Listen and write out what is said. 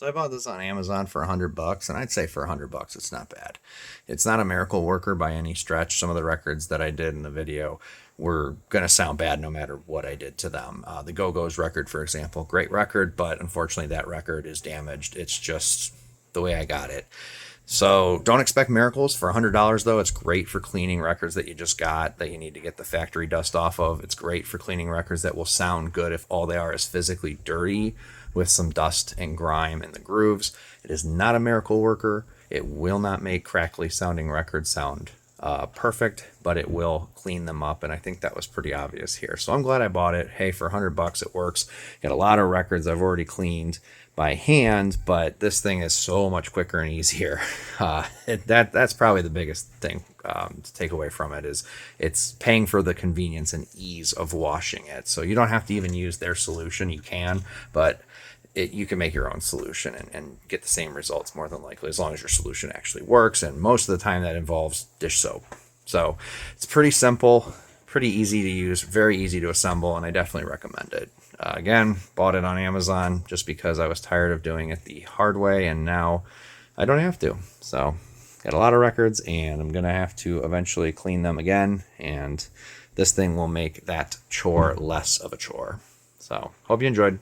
So I bought this on Amazon for $100, and I'd say for $100 it's not bad. It's not a miracle worker by any stretch. Some of the records that I did in the video were gonna sound bad no matter what I did to them. The Go-Go's record, for example, great record, but unfortunately that record is damaged. It's just the way I got it. So don't expect miracles for $100 though. It's great for cleaning records that you just got that you need to get the factory dust off of. It's great for cleaning records that will sound good if all they are is physically dirty with some dust and grime in the grooves. It is not a miracle worker. It will not make crackly sounding records sound perfect, but it will clean them up, and I think that was pretty obvious here. So I'm glad I bought it. Hey, for $100 it works. Got a lot of records I've already cleaned by hand, but this thing is so much quicker and easier. That's probably the biggest thing to take away from it is it's paying for the convenience and ease of washing it. So you don't have to even use their solution. You can, but you can make your own solution and get the same results more than likely, as long as your solution actually works. And most of the time that involves dish soap. So it's pretty simple, pretty easy to use, very easy to assemble, and I definitely recommend it. Again, bought it on Amazon just because I was tired of doing it the hard way, and now I don't have to. So got a lot of records, and I'm going to have to eventually clean them again, and this thing will make that chore less of a chore. So hope you enjoyed.